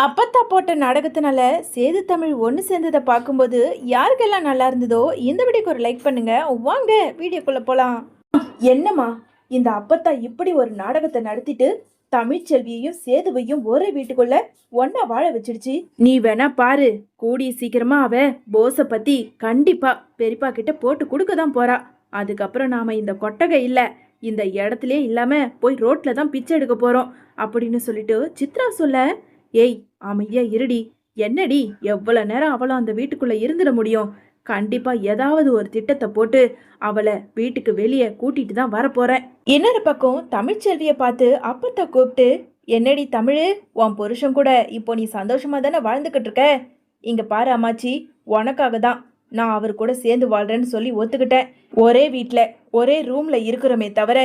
அப்பத்தா போட்ட நாடகத்தினால சேது தமிழ் ஒன்று சேர்ந்ததை பார்க்கும்போது யாருக்கெல்லாம் நல்லா இருந்ததோ இந்த வீடியோக்கு ஒரு லைக் பண்ணுங்க. வாங்க வீடியோக்குள்ள போலாம். என்னம்மா, இந்த அப்பத்தா இப்படி ஒரு நாடகத்தை நடத்திட்டு தமிழ்ச்செல்வியையும் சேதுவையும் ஒரே வீட்டுக்குள்ள ஒன்னா வாழ வச்சிடுச்சு. நீ வேணா பாரு, கூடிய சீக்கிரமா அவ போஸ பத்தி கண்டிப்பா பெரியப்பா கிட்ட போட்டு கொடுக்க தான் போறா. அதுக்கப்புறம் நாம இந்த கொட்டகை இல்ல, இந்த இடத்துலயே இல்லாம போய் ரோட்ல தான் பிச்சை எடுக்க போறோம் அப்படின்னு சொல்லிட்டு சித்ரா சொல்ல, ஏய் அமைதியா இருடி, என்னடி எவ்வளவு நேரம் அவளும் அந்த வீட்டுக்குள்ள இருந்துட முடியும்? கண்டிப்பா ஏதாவது ஒரு திட்டத்தை போட்டு அவளை வீட்டுக்கு வெளியே கூட்டிட்டு தான் வரப்போறேன். இன்னொரு பக்கம் தமிழ்ச்செல்வியை பார்த்து அப்பத்த கூப்பிட்டு, என்னடி தமிழு, உன் புருஷன் கூட இப்போ நீ சந்தோஷமா தானே வாழ்ந்துக்கிட்டு இருக்க? இங்க பாரு அம்மாச்சி, உனக்காக தான் நான் அவர் கூட சேர்ந்து வாழ்றேன்னு சொல்லி ஒத்துக்கிட்டேன். ஒரே வீட்டில் ஒரே ரூம்ல இருக்கிறோமே தவிர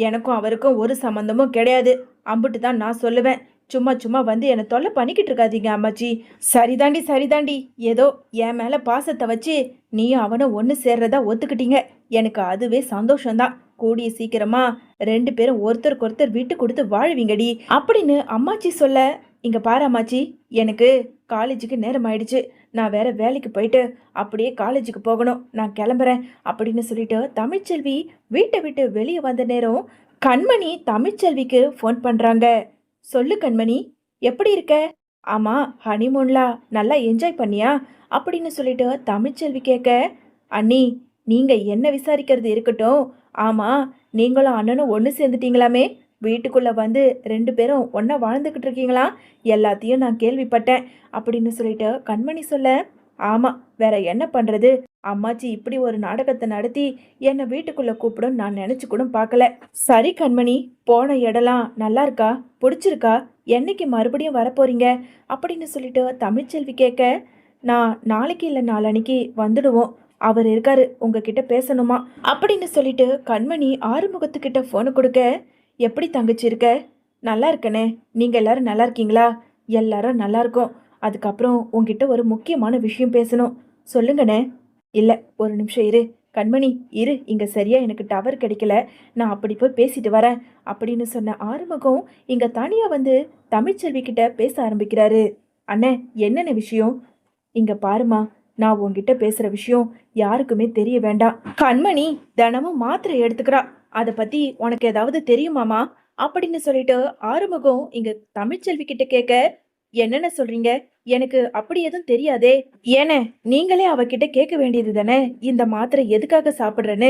எனக்கும் அவருக்கும் ஒரு சம்மந்தமும் கிடையாது. அம்புட்டு தான் நான் சொல்லுவேன். சும்மா சும்மா வந்து என்னை தொல்லை பண்ணிக்கிட்டு இருக்காதீங்க அம்மாச்சி. சரிதாண்டி சரிதாண்டி, ஏதோ என் மேலே பாசத்தை வச்சு நீயும் அவனை ஒன்று சேர்றதா ஒத்துக்கிட்டீங்க. எனக்கு அதுவே சந்தோஷம்தான். கூடிய சீக்கிரமா ரெண்டு பேரும் ஒருத்தருக்கு ஒருத்தர் விட்டு கொடுத்து வாழ்வீங்கடி அப்படின்னு அம்மாச்சி சொல்ல, இங்க பாரு அம்மாச்சி, எனக்கு காலேஜுக்கு நேரம் ஆயிடுச்சு. நான் வேற வேலைக்கு போயிட்டு அப்படியே காலேஜுக்கு போகணும். நான் கிளம்புறேன் அப்படின்னு சொல்லிட்டு தமிழ்ச்செல்வி வீட்டை விட்டு வெளியே வந்த நேரம் கண்மணி தமிழ்ச்செல்விக்கு ஃபோன் பண்றாங்க. சொல்லு கண்மணி, எப்படி இருக்க? ஆமா, ஹனிமூன்லா நல்லா என்ஜாய் பண்ணியா அப்படின்னு சொல்லிட்டு தமிழ்ச்செல்வி கேட்க, அண்ணி நீங்க என்ன விசாரிக்கிறது இருக்கட்டும். ஆமா, நீங்களும் அண்ணனும் ஒன்று சேர்ந்துட்டீங்களாமே, வீட்டுக்குள்ள வந்து ரெண்டு பேரும் ஒன்றா வாழ்ந்துக்கிட்டு இருக்கீங்களா? எல்லாத்தையும் நான் கேள்விப்பட்டேன் அப்படின்னு சொல்லிட்டு கண்மணி சொல்ல, ஆமா, வேற என்ன பண்றது, அம்மாச்சி இப்படி ஒரு நாடகத்தை நடத்தி என்னை வீட்டுக்குள்ள கூப்பிடும் நான் நினைச்சு கூட பார்க்கல. சரி கண்மணி, போன இடம்லாம் நல்லா இருக்கா, பிடிச்சிருக்கா, என்னைக்கு மறுபடியும் வரப்போறீங்க அப்படின்னு சொல்லிட்டு தமிழ்ச்செல்வி கேட்க, நான் நாளைக்கு இல்லை நாளன்னைக்கு வந்துடுவோம். அவர் இருக்காரு, உங்ககிட்ட பேசணுமா அப்படின்னு சொல்லிட்டு கண்மணி ஆறுமுகத்துக்கிட்ட ஃபோனு கொடுக்க, எப்படி தங்கச்சி இருக்க? நல்லா இருக்கனே, நீங்க எல்லாரும் நல்லா இருக்கீங்களா? எல்லாரும் நல்லா இருக்கோம். அதுக்கப்புறம் உங்ககிட்ட ஒரு முக்கியமான விஷயம் பேசணும். சொல்லுங்கண்ணே. இல்லை, ஒரு நிமிஷம் இரு கண்மணி, இரு, இங்கே சரியா எனக்கு டவர் கிடைக்கல, நான் அப்படி போய் பேசிட்டு வரேன் அப்படின்னு சொன்ன ஆறுமுகம் இங்கே தனியாக வந்து தமிழ்ச்செல்வி கிட்ட பேச ஆரம்பிக்கிறாரு. அண்ணே, என்னென்ன விஷயம்? இங்கே பாருமா, நான் உங்ககிட்ட பேசுகிற விஷயம் யாருக்குமே தெரிய வேண்டாம். கண்மணி தினமும் மாத்திரை எடுத்துக்கிறா, அதை பற்றி உனக்கு ஏதாவது தெரியுமாமா அப்படின்னு சொல்லிட்டு ஆறுமுகம் இங்கே தமிழ்ச்செல்வி கிட்ட கேட்க, என்னென்ன சொல்றீங்க? எனக்கு அப்படி எதுவும் தெரியாதே. ஏன நீங்களே அவகிட்ட கேட்க வேண்டியது தானே, இந்த மாத்திரை எதுக்காக சாப்பிட்றேன்னு.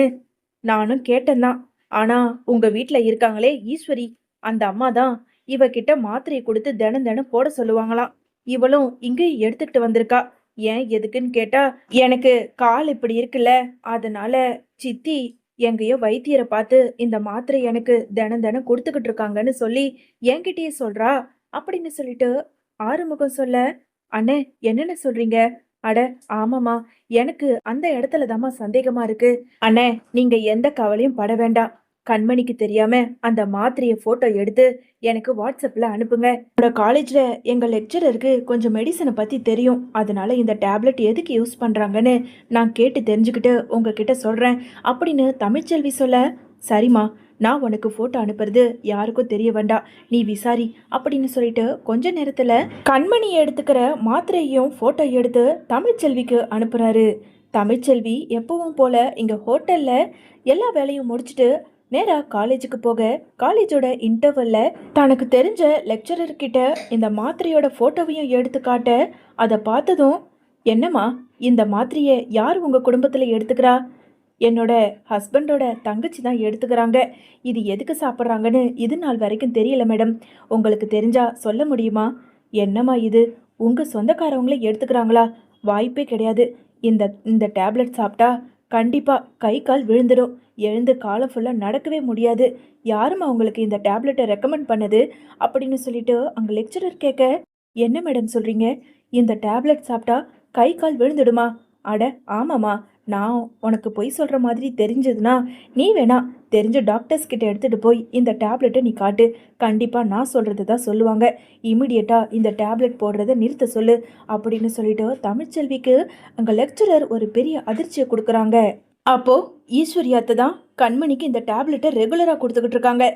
நானும் கேட்டேன்தான். ஆனா உங்க வீட்டில் இருக்காங்களே ஈஸ்வரி, அந்த அம்மா தான் இவகிட்ட மாத்திரையை கொடுத்து தினம் தினம் போட சொல்லுவாங்களாம். இவளும் இங்கே எடுத்துக்கிட்டு வந்திருக்கா. ஏன் எதுக்குன்னு கேட்டா, எனக்கு கால் இப்படி இருக்குல்ல, அதனால சித்தி எங்கேயோ வைத்தியரை பார்த்து இந்த மாத்திரை எனக்கு தினம் தினம் கொடுத்துக்கிட்டு இருக்காங்கன்னு சொல்லி என்கிட்டயே சொல்றா அப்படின்னு சொல்லிட்டு ஆறுமுகம் சொல்ல, அண்ணே என்னென்ன சொல்றீங்க? அட ஆமாமா, எனக்கு அந்த இடத்துல தாம்மா சந்தேகமா இருக்கு. அண்ணே, நீங்க எந்த கவலையும் பட வேண்டாம். கண்மணிக்கு தெரியாம அந்த மாத்திரைய போட்டோ எடுத்து எனக்கு வாட்ஸ்அப்ல அனுப்புங்க. என்னோட காலேஜ்ல எங்க லெக்சரருக்கு கொஞ்சம் மெடிசனை பத்தி தெரியும். அதனால இந்த டேப்லெட் எதுக்கு யூஸ் பண்றாங்கன்னு நான் கேட்டு தெரிஞ்சுக்கிட்டு உங்ககிட்ட சொல்றேன் அப்படின்னு தமிழ்ச்செல்வி சொல்ல, சரிம்மா, நான் உனக்கு போட்டோ அனுப்புறது யாருக்கும் தெரிய வேண்டாம், நீ விசாரி அப்படின்னு சொல்லிட்டு கொஞ்ச நேரத்துல கண்மணி எடுத்துக்கிற மாத்திரையும் போட்டோ எடுத்து தமிழ்ச்செல்விக்கு அனுப்புறாரு. தமிழ்ச்செல்வி எப்பவும் போல இங்க ஹோட்டல்ல எல்லா வேலையும் முடிச்சுட்டு நேரா காலேஜுக்கு போக, காலேஜோட இன்டர்வல்ல தனக்கு தெரிஞ்ச லெக்சரர் கிட்ட இந்த மாத்திரையோட போட்டோவையும் எடுத்து காட்ட, அதை பார்த்ததும், என்னம்மா இந்த மாத்திரையை யார் உங்க குடும்பத்துல எடுத்துக்கிறா? என்னோட ஹஸ்பண்டோட தங்கச்சி தான் எடுத்துக்கிறாங்க. இது எதுக்கு சாப்பிட்றாங்கன்னு இது நாள் வரைக்கும் தெரியல மேடம். உங்களுக்கு தெரிஞ்சா சொல்ல முடியுமா? என்னம்மா இது, உங்கள் சொந்தக்காரவங்களே எடுத்துக்கிறாங்களா? வாய்ப்பே கிடையாது. இந்த இந்த டேப்லெட் சாப்பிட்டா கண்டிப்பாக கை கால் விழுந்துடும், எழுந்து காலம் ஃபுல்லாக நடக்கவே முடியாது. யாரும்மா உங்களுக்கு இந்த டேப்லெட்டை ரெக்கமெண்ட் பண்ணது அப்படின்னு சொல்லிட்டு அங்கே லெக்சரர் கேட்க, என்ன மேடம் சொல்கிறீங்க? இந்த டேப்லெட் சாப்பிட்டா கை கால் விழுந்துடுமா? அட ஆமாம்மா, நான் உனக்கு பொய் சொல்கிற மாதிரி தெரிஞ்சதுன்னா நீ வேணா தெரிஞ்ச டாக்டர்ஸ் கிட்ட எடுத்துகிட்டு போய் இந்த டேப்லெட்டை நீ காட்டு. கண்டிப்பாக நான் சொல்கிறது தான் சொல்லுவாங்க. இமிடியேட்டாக இந்த டேப்லெட் போடுறத நிறுத்த சொல்லு அப்படின்னு சொல்லிட்டு தமிழ்ச்செல்விக்கு அங்கே லெக்சரர் ஒரு பெரிய அதிர்ச்சியை கொடுக்குறாங்க. அப்போது ஈஸ்வரியாத்தை தான் கண்மணிக்கு இந்த டேப்லெட்டை ரெகுலராக கொடுத்துக்கிட்டு இருக்காங்க.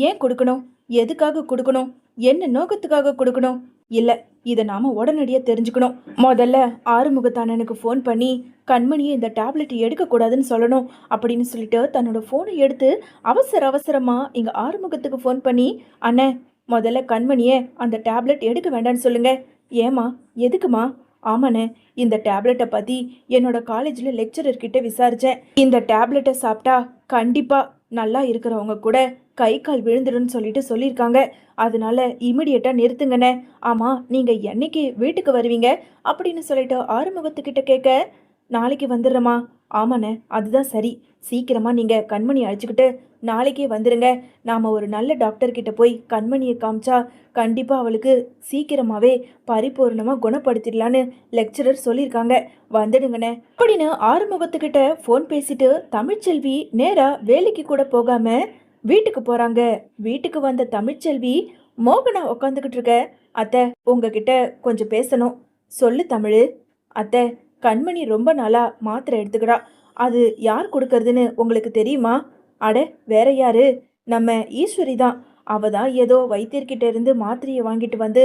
ஏன் கொடுக்கணும்? எதுக்காக கொடுக்கணும்? என்ன நோக்கத்துக்காக கொடுக்கணும்? இல்ல, இதை நாம உடனடியா தெரிஞ்சுக்கணும். முதல்ல ஆறுமுகத்தானனுக்கு ஃபோன் பண்ணி கண்மணியை இந்த டேப்லெட் எடுக்கக்கூடாதுன்னு சொல்லணும் அப்படின்னு சொல்லிட்டு தன்னோட ஃபோனை எடுத்து அவசரமா இங்க ஆறுமுகத்துக்கு ஃபோன் பண்ணி, அண்ணே, முதல்ல கண்மணியை அந்த டேப்லெட் எடுக்க வேண்டாம்னு சொல்லுங்க. ஏமா, எதுக்குமா? ஆமாண்ணே, இந்த டேப்லெட்டை பற்றி என்னோட காலேஜில் லெக்சரர் கிட்ட விசாரித்தேன். இந்த டேப்லெட்டை சாப்பிட்டா கண்டிப்பாக நல்லா இருக்கிறவங்க கூட கை கால் விழுந்துடுன்னு சொல்லிட்டு சொல்லியிருக்காங்க. அதனால இமிடியேட்டாக நிறுத்துங்கண்ணே. ஆமாம், நீங்கள் என்னைக்கு வீட்டுக்கு வருவீங்க அப்படின்னு சொல்லிட்டு ஆறுமுகத்துக்கிட்ட கேட்க, நாளைக்கு வந்துடுறேம்மா. ஆமாண்ணே, அதுதான் சரி. சீக்கிரமாக நீங்கள் கண்மணி அழைச்சிக்கிட்டு நாளைக்கே வந்துடுங்க. நாம் ஒரு நல்ல டாக்டர்கிட்ட போய் கண்மணியை காமிச்சா கண்டிப்பாக அவளுக்கு சீக்கிரமாகவே பரிபூர்ணமாக குணப்படுத்திடலான்னு லெக்சரர் சொல்லியிருக்காங்க. வந்துடுங்கண்ணே அப்படின்னு ஆறுமுகத்துக்கிட்ட ஃபோன் பேசிட்டு தமிழ்ச்செல்வி நேராக வேலைக்கு கூட போகாமல் வீட்டுக்கு போகிறாங்க. வீட்டுக்கு வந்த தமிழ்ச்செல்வி மோகனா உட்காந்துக்கிட்டு இருக்க, அத்தை உங்ககிட்ட கொஞ்சம் பேசணும். சொல்லு தமிழ். அத்தை, கண்மணி ரொம்ப நாளாக மாத்திரை எடுத்துக்கிறா. அது யார் கொடுக்கறதுன்னு உங்களுக்கு தெரியுமா? அட, வேற யாரு, நம்ம ஈஸ்வரி தான். அவ தான் ஏதோ வைத்தியர்கிட்ட இருந்து மாத்திரையை வாங்கிட்டு வந்து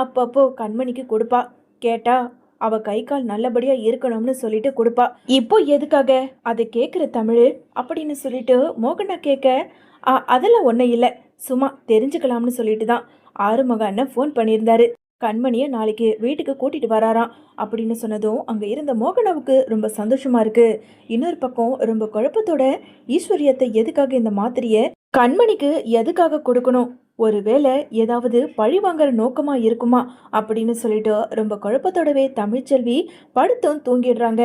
அப்பப்போ கண்மணிக்கு கொடுப்பா. கேட்டா அவ கை கால் நல்லபடியா இருக்கணும்னு சொல்லிட்டு கொடுப்பா. இப்போ எதுக்காக அதை கேட்குற தமிழ் அப்படின்னு சொல்லிட்டு மோகனா கேட்க, அதெல்லாம் ஒன்றும் இல்லை, சும்மா தெரிஞ்சுக்கலாம்னு சொல்லிட்டு தான் ஆறுமுக அண்ணன் ஃபோன் பண்ணியிருந்தாரு. கண்மணியை நாளைக்கு வீட்டுக்கு கூட்டிட்டு வராராம் அப்படின்னு சொன்னதும் அங்கே இருந்த மோகனாவுக்கு ரொம்ப சந்தோஷமா இருக்கு. இன்னொரு பக்கம் ரொம்ப குழப்பத்தோட ஈஸ்வரியத்தை எதுக்காக இந்த மாத்திரையை கண்மணிக்கு எதுக்காக கொடுக்கணும், ஒருவேளை ஏதாவது பழி வாங்குற நோக்கமா இருக்குமா அப்படின்னு சொல்லிட்டு ரொம்ப குழப்பத்தோடவே தமிழ்ச்செல்வி படுத்தும் தூங்கிடுறாங்க.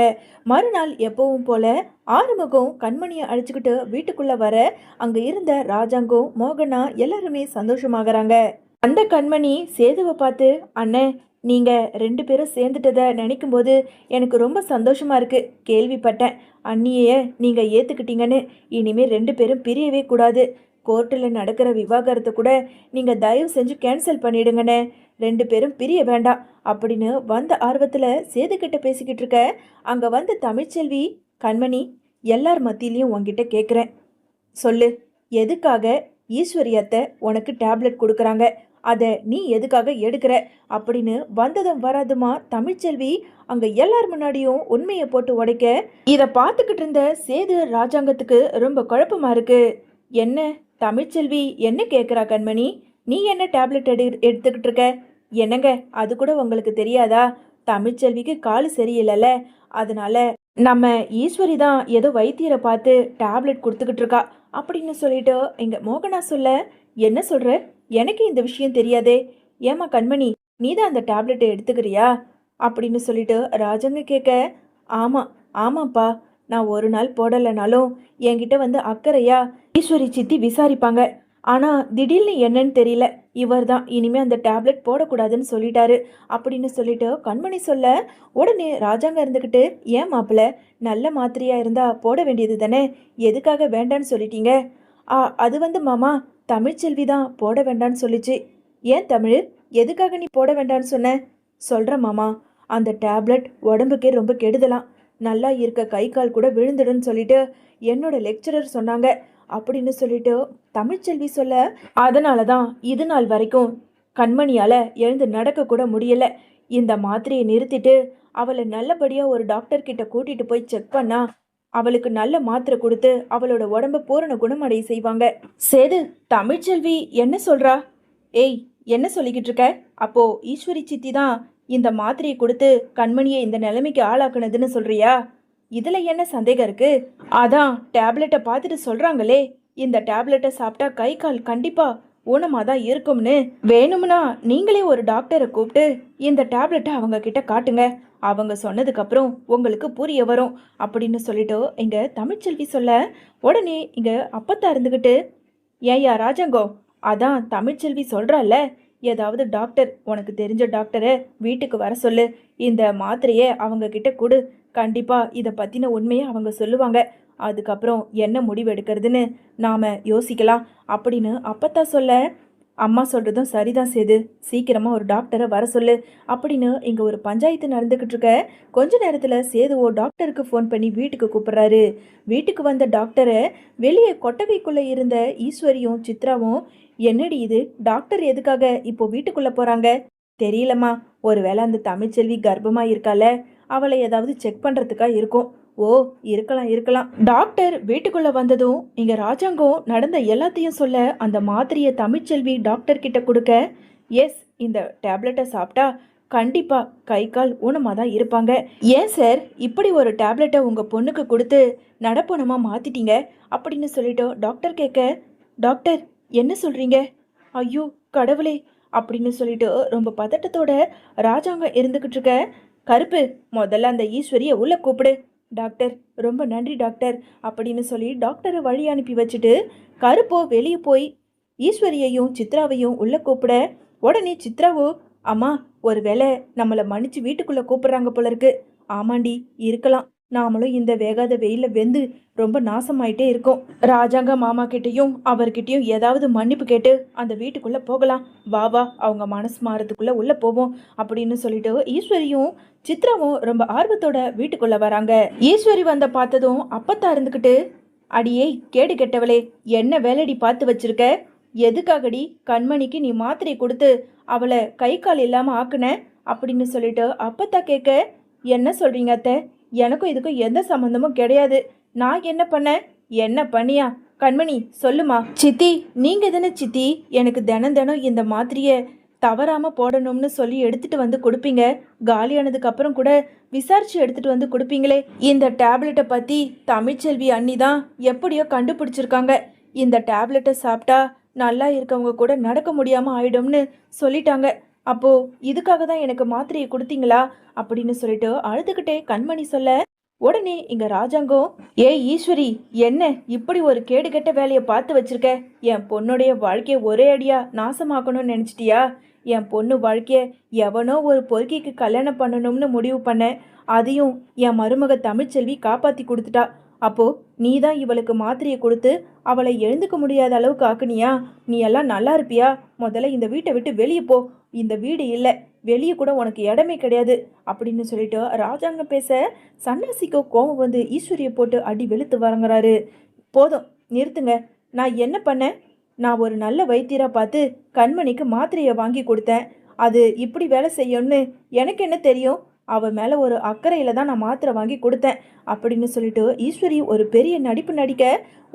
மறுநாள் எப்பவும் போல ஆறுமுகம் கண்மணியை அழைச்சிக்கிட்டு வீட்டுக்குள்ள வர அங்க இருந்த ராஜாங்கம் மோகனா எல்லாருமே சந்தோஷமாகறாங்க. அந்த கண்மணி சேதுவை பார்த்து, அண்ணே, நீங்க 2 பேரும் சேர்ந்துட்டதை நினைக்கும் போது எனக்கு ரொம்ப சந்தோஷமா இருக்கு. கேள்விப்பட்டேன் அண்ணியே நீங்க ஏத்துக்கிட்டீங்கன்னு. இனிமே 2 பேரும் பிரியவே கூடாது. கோர்ட்டில் நடக்கிற விவாகரத்தை கூட நீங்க தயவு செஞ்சு கேன்சல் பண்ணிடுங்கண்ணே. 2 பேரும் பிரிய வேண்டாம் அப்படின்னு வந்த ஆர்வத்தில் சேதுக்கிட்ட பேசிக்கிட்டு இருக்க அங்கே வந்த தமிழ்ச்செல்வி, கண்மணி, எல்லார் மத்தியிலையும் உங்ககிட்ட கேட்குறேன், சொல்லு, எதுக்காக ஈஸ்வரியத்தை உனக்கு டேப்லெட் கொடுக்குறாங்க, அதை நீ எதுக்காக எடுக்கிற அப்படின்னு வந்ததும் வராதுமா தமிழ்ச்செல்வி அங்க எல்லார் முன்னாடியும் உண்மையை போட்டு உடைக்க, இதை பார்த்துக்கிட்டு இருந்த சேது ராஜாங்கத்துக்கு ரொம்ப குழப்பமா இருக்கு. என்ன தமிழ்ச்செல்வி என்ன கேட்குறா கண்மணி, நீ என்ன டேப்லெட் எடுத்துக்கிட்டு இருக்க? என்னங்க, அது கூட உங்களுக்கு தெரியாதா? தமிழ்ச்செல்விக்கு காலு சரியில்லைல்ல, அதனால நம்ம ஈஸ்வரி தான் ஏதோ வைத்தியரை பார்த்து டேப்லெட் கொடுத்துக்கிட்டு இருக்கா அப்படின்னு சொல்லிட்டு இங்க மோகனா சொல்ல, என்ன சொல்ற, எனக்கு இந்த விஷயம் தெரியாதே. ஏமா கண்மணி, நீ தான் அந்த டேப்லெட்டை எடுத்துக்கிறியா அப்படின்னு சொல்லிட்டு ராஜங்க கேட்க, ஆமாப்பா, நான் ஒரு நாள் போடலைனாலும் என்கிட்ட வந்து அக்கறையா ஈஸ்வரி சித்தி விசாரிப்பாங்க. ஆனால் திடீர்னு என்னன்னு தெரியல, இவர் தான் இனிமே அந்த டேப்லெட் போடக்கூடாதுன்னு சொல்லிட்டாரு அப்படின்னு சொல்லிட்டு கண்மணி சொல்ல, உடனே ராஜாங்க இருந்துக்கிட்டு, ஏன் மாப்பிள்ள, நல்ல மாத்திரையா இருந்தா போட வேண்டியது தானே, எதுக்காக வேண்டான்னு சொல்லிட்டீங்க? அது வந்து மாமா, தமிழ்ச்செல்வி தான் போட வேண்டான்னு சொல்லிச்சு. ஏன் தமிழ், எதுக்காக நீ போட வேண்டான்னு சொன்ன? சொல்கிற மாமா, அந்த டேப்லெட் உடம்புக்கே ரொம்ப கெடுதலாம், நல்லா இருக்க கை கால் கூட விழுந்துடுன்னு சொல்லிட்டு என்னோட லெக்சரர் சொன்னாங்க அப்படின்னு சொல்லிட்டு தமிழ்ச்செல்வி சொல்ல, அதனால தான் இது நாள் வரைக்கும் கண்மணியால் எழுந்து நடக்க கூட முடியல. இந்த மாத்திரையை நிறுத்திட்டு அவளை நல்லபடியாக ஒரு டாக்டர் கிட்ட கூட்டிட்டு போய் செக் பண்ணா அவளுக்கு நல்ல மாத்திரை கொடுத்து அவளோட உடம்ப பூரண குணமடைய செய்வாங்க. சேது, தமிழ்ச்செல்வி என்ன சொல்றா? ஏய், என்ன சொல்லிக்கிட்டு இருக்க? அப்போ ஈஸ்வரி சித்தி தான் இந்த மாத்திரையை கொடுத்து கண்மணியை இந்த நிலைமைக்கு ஆளாக்குனதுன்னு சொல்றியா? இதுல என்ன சந்தேகம் இருக்கு? அதான் டேப்லெட்டை பார்த்துட்டு சொல்றாங்களே, இந்த டேப்லெட்டை சாப்பிட்டா கை கால் கண்டிப்பா ஊனமாக தான் இருக்கும்னு. வேணும்னா நீங்களே ஒரு டாக்டரை கூப்பிட்டு இந்த டேப்லெட்டை அவங்க கிட்ட காட்டுங்க, அவங்க சொன்னதுக்கப்புறம் உங்களுக்கு புரிய வரும் அப்படின்னு சொல்லிட்டு இங்கே தமிழ்ச்செல்வி சொல்ல, உடனே இங்கே அப்பத்தா இருந்துக்கிட்டு, ஏய்யா ராஜாங்கோ, அதான் தமிழ்ச்செல்வி சொல்கிறாள்ல, ஏதாவது டாக்டர், உனக்கு தெரிஞ்ச டாக்டரை வீட்டுக்கு வர சொல்லு, இந்த மாத்திரையை அவங்க கிட்ட கொடு, கண்டிப்பாக இதை பற்றின உண்மையை அவங்க சொல்லுவாங்க, அதுக்கப்புறம் என்ன முடிவு எடுக்கிறதுன்னு நாம் யோசிக்கலாம் அப்படின்னு அப்பத்தா சொல்ல, அம்மா சொல்கிறதும் சரிதான் சேது, சீக்கிரமாக ஒரு டாக்டரை வர சொல்லு அப்படின்னு இங்கே ஒரு பஞ்சாயத்து நடந்துக்கிட்டு இருக்க கொஞ்ச நேரத்தில் சேதுவோ டாக்டருக்கு ஃபோன் பண்ணி வீட்டுக்கு கூப்பிட்றாரு. வீட்டுக்கு வந்த டாக்டரை வெளியே கொட்டகைக்குள்ளே இருந்த ஈஸ்வரியும் சித்ராவும், என்னடி இது, டாக்டர் எதுக்காக இப்போ வீட்டுக்குள்ளே போகிறாங்க? தெரியலம்மா, ஒருவேளை அந்த தமிழ்ச்செல்வி கர்ப்பமா இருக்கால, அவளை ஏதாவது செக் பண்றதுக்கா இருக்கும். ஓ, இருக்கலாம் இருக்கலாம். டாக்டர் வீட்டுக்குள்ள வந்ததும் இங்க ராஜாங்கம் நடந்த எல்லாத்தையும் சொல்ல அந்த மாத்திரையை தமிழ்ச்செல்வி டாக்டர் கிட்ட கொடுக்க, எஸ், இந்த டேப்லெட்டை சாப்பிட்டா கண்டிப்பா கை கால் ஊனமா தான் இருப்பாங்க. ஏன் சார் இப்படி ஒரு டேப்லெட்டை உங்க பொண்ணுக்கு கொடுத்து நடப்பணமா மாத்திட்டீங்க அப்படின்னு சொல்லிட்டு டாக்டர் கேட்க, டாக்டர் என்ன சொல்றீங்க? ஐயோ கடவுளே அப்படின்னு சொல்லிட்டு ரொம்ப பதட்டத்தோட ராஜாங்கம் இருந்துகிட்டு இருக்க, கருப்பு, முதல்ல அந்த ஈஸ்வரியை உள்ள கூப்பிடு. டாக்டர் ரொம்ப நன்றி டாக்டர் அப்படின்னு சொல்லி டாக்டரை வழி அனுப்பி வச்சுட்டு கருப்போ வெளியே போய் ஈஸ்வரியையும் சித்ராவையும் உள்ள கூப்பிட, உடனே சித்ராவோ, அம்மா ஒருவேளை நம்மளை மன்னிச்சு வீட்டுக்குள்ள கூப்பிடுறாங்க போல இருக்கு. ஆமாண்டி, இருக்கலாம். நாமளும் இந்த வேகாத வெயில வெந்து ரொம்ப நாசமாயிட்டே இருக்கோம். ராஜாங்க மாமா கிட்டேயும் அவர்கிட்டயும் ஏதாவது மன்னிப்பு கேட்டு அந்த வீட்டுக்குள்ள போகலாம். வா வா, அவங்க மனசு மாறதுக்குள்ள உள்ள போவோம் அப்படின்னு சொல்லிட்டு ஈஸ்வரியும் சித்ராவும் ரொம்ப ஆர்வத்தோட வீட்டுக்குள்ள வராங்க. ஈஸ்வரி வந்த பார்த்ததும் அப்பத்தா இருந்துக்கிட்டு, அடியே கேடு கெட்டவளே, என்ன வேலைடி பார்த்து வச்சிருக்க? எதுக்காகடி கண்மணிக்கு நீ மாத்திரை கொடுத்து அவளை கை கால் இல்லாம ஆக்குன அப்படின்னு சொல்லிட்டு அப்பத்தா கேட்க, என்ன சொல்றீங்க அத்தை? எனக்கும் இதுக்கும் எந்த சம்மந்தமும் கிடையாது. நான் என்ன பண்ணேன்? என்ன பண்ணியா? கண்மணி சொல்லுமா. சித்தி, நீங்க தானே சித்தி எனக்கு தினம் தினம் இந்த மாத்திரையை தவறாம போடணும்னு சொல்லி எடுத்துட்டு வந்து கொடுப்பீங்க. காலியானதுக்கு அப்புறம் கூட விசாரிச்சு எடுத்துட்டு வந்து கொடுப்பீங்களே. இந்த டேப்லெட்டை பத்தி தமிழ்ச்செல்வி அண்ணி தான் எப்படியோ கண்டுபிடிச்சிருக்காங்க. இந்த டேப்லெட்டை சாப்பிட்டா நல்லா இருக்கவங்க கூட நடக்க முடியாம ஆயிடும்னு சொல்லிட்டாங்க. அப்போ இதுக்காக தான் எனக்கு மாத்திரையை கொடுத்தீங்களா அப்படின்னு சொல்லிட்டு அழுதுகிட்டே கண்மணி சொல்ல, உடனே இங்க ராஜாங்கம், ஏய் ஈஸ்வரி, என்ன இப்படி ஒரு கேடுகெட்ட வேலையை பார்த்து வச்சிருக்க? என் பொண்ணுடைய வாழ்க்கையை ஒரே அடியா நாசமாக்கணும்னு நினைச்சிட்டியா? என் பொண்ணு வாழ்க்கைய எவனோ ஒரு பொறுக்கிக்கு கல்யாணம் பண்ணணும்னு முடிவு பண்ணேன். அதையும் என் மருமக தமிழ்ச்செல்வி காப்பாத்தி கொடுத்துட்டா. அப்போ நீ தான் இவளுக்கு மாத்திரையை கொடுத்து அவளை எழுந்துக்க முடியாத அளவுக்கு ஆக்குனியா? நீ எல்லாம் நல்லா இருப்பியா? முதல்ல இந்த வீட்டை விட்டு வெளியே போ. இந்த வீடு இல்லை, வெளியே கூட உனக்கு இடமே கிடையாது அப்படின்னு சொல்லிட்டு ராஜாங்கம் பேச சன்னாசிக்கோ கோவம் வந்து ஈஸ்வரியை போட்டு அடி வெளுத்து வாங்குறாரு. போதும், நிறுத்துங்க. நான் என்ன பண்ணேன்? நான் ஒரு நல்ல வைத்தியரா பார்த்து கண்மணிக்கு மாத்திரையை வாங்கி கொடுத்தேன். அது இப்படி வேலை செய்யும்னு எனக்கு என்ன தெரியும்? அவ மேலே ஒரு அக்கறையில தான் நான் மாத்திரை வாங்கி கொடுத்தேன் அப்படின்னு சொல்லிட்டு ஈஸ்வரி ஒரு பெரிய நடிப்பு நடிக்க,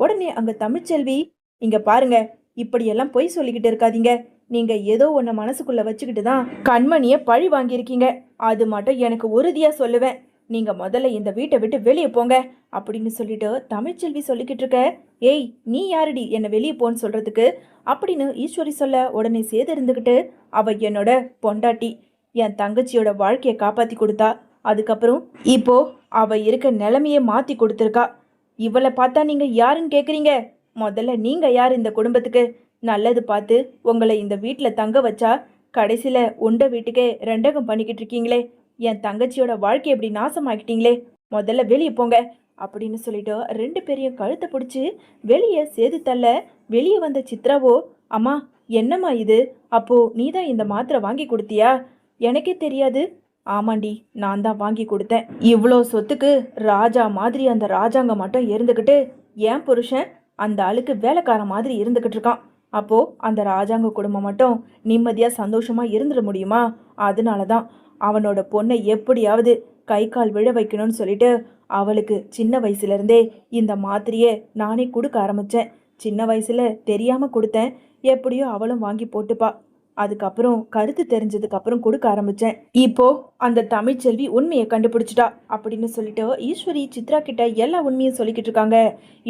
உடனே அங்கே தமிழ்ச்செல்வி, இங்க பாருங்க, இப்படியெல்லாம் பொய் சொல்லிக்கிட்டு இருக்காதீங்க. நீங்க ஏதோ ஒன்று மனசுக்குள்ள வச்சுக்கிட்டு தான் கண்மணியை பழி வாங்கியிருக்கீங்க. அது மட்டும் எனக்கு உறுதியாக சொல்லுவேன். நீங்க முதல்ல இந்த வீட்டை விட்டு வெளியே போங்க அப்படின்னு சொல்லிட்டு தமிழ்ச்செல்வி சொல்லிக்கிட்டு இருக்க, ஏய் நீ யாருடி என்னை வெளியே போன்னு சொல்றதுக்கு அப்படின்னு ஈஸ்வரி சொல்ல, உடனே சேது இருந்துக்கிட்டு, அவ என்னோட பொண்டாட்டி, என் தங்கச்சியோட வாழ்க்கையை காப்பாற்றி கொடுத்தா. அதுக்கப்புறம் இப்போ அவ இருக்க நிலைமையை மாற்றி கொடுத்துருக்கா. இவளை பார்த்தா நீங்கள் யாருன்னு கேட்குறீங்க? முதல்ல நீங்கள் யார் இந்த குடும்பத்துக்கு? நல்லது பார்த்து உங்களை இந்த வீட்டில் தங்க வச்சா கடைசியில் உண்ட வீட்டுக்கே ரெண்டகம் பண்ணிக்கிட்டு இருக்கீங்களே. என் தங்கச்சியோட வாழ்க்கையை எப்படி நாசமாக்கிட்டீங்களே. முதல்ல வெளியே போங்க அப்படின்னு சொல்லிட்டு ரெண்டு பேரையும் கழுத்தை பிடிச்சி வெளியே சேது தள்ள, வெளியே வந்த சித்ராவோ, அம்மா என்னம்மா இது? அப்போ நீ தான் இந்த மாத்திரை வாங்கி கொடுத்தியா? எனக்கே தெரியாது. ஆமாண்டி, நான் தான் வாங்கி கொடுத்தேன். இவ்வளோ சொத்துக்கு ராஜா மாதிரி அந்த ராஜாங்க மட்டும் இருந்துக்கிட்டு ஏன் புருஷன் அந்த ஆளுக்கு வேலைக்கார மாதிரி இருந்துக்கிட்டு இருக்கான். அப்போ அந்த ராஜாங்க குடும்பம் மட்டும் நிம்மதியாக சந்தோஷமாக இருந்துட முடியுமா? அதனால தான் அவனோட பொண்ணை எப்படியாவது கை கால் விழ வைக்கணும்னு சொல்லிட்டு அவளுக்கு சின்ன வயசுலேருந்தே இந்த மாத்திரையை நானே கொடுக்க ஆரம்பித்தேன். சின்ன வயசில் தெரியாமல் கொடுத்தேன். எப்படியோ அவளும் வாங்கி போட்டுப்பா. அதுக்கப்புறம் கருத்து தெரிஞ்சதுக்கு அப்புறம் கொடுக்க ஆரம்பிச்சேன். இப்போ அந்த தமிழ்ச்செல்வி உண்மையை கண்டுபிடிச்சிட்டா அப்படின்னு சொல்லிட்டு ஈஸ்வரி சித்ரா கிட்ட எல்லா உண்மையும் சொல்லிக்கிட்டு இருக்காங்க.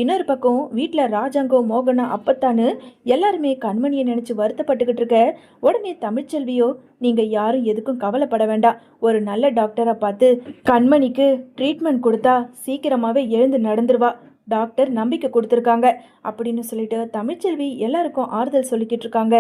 இன்னொரு பக்கம் வீட்டில் ராஜாங்கம், மோகனா, அப்பத்தான்னு எல்லாருமே கண்மணியை நினைச்சு வருத்தப்பட்டுக்கிட்டு இருக்க, உடனே தமிழ்ச்செல்வியோ, நீங்க யாரும் எதுக்கும் கவலைப்பட வேண்டாம். ஒரு நல்ல டாக்டரை பார்த்து கண்மணிக்கு ட்ரீட்மெண்ட் கொடுத்தா சீக்கிரமாவே எழுந்து நடந்துருவா. டாக்டர் நம்பிக்கை கொடுத்துருக்காங்க அப்படின்னு சொல்லிட்டு தமிழ்ச்செல்வி எல்லாருக்கும் ஆறுதல் சொல்லிக்கிட்டு இருக்காங்க.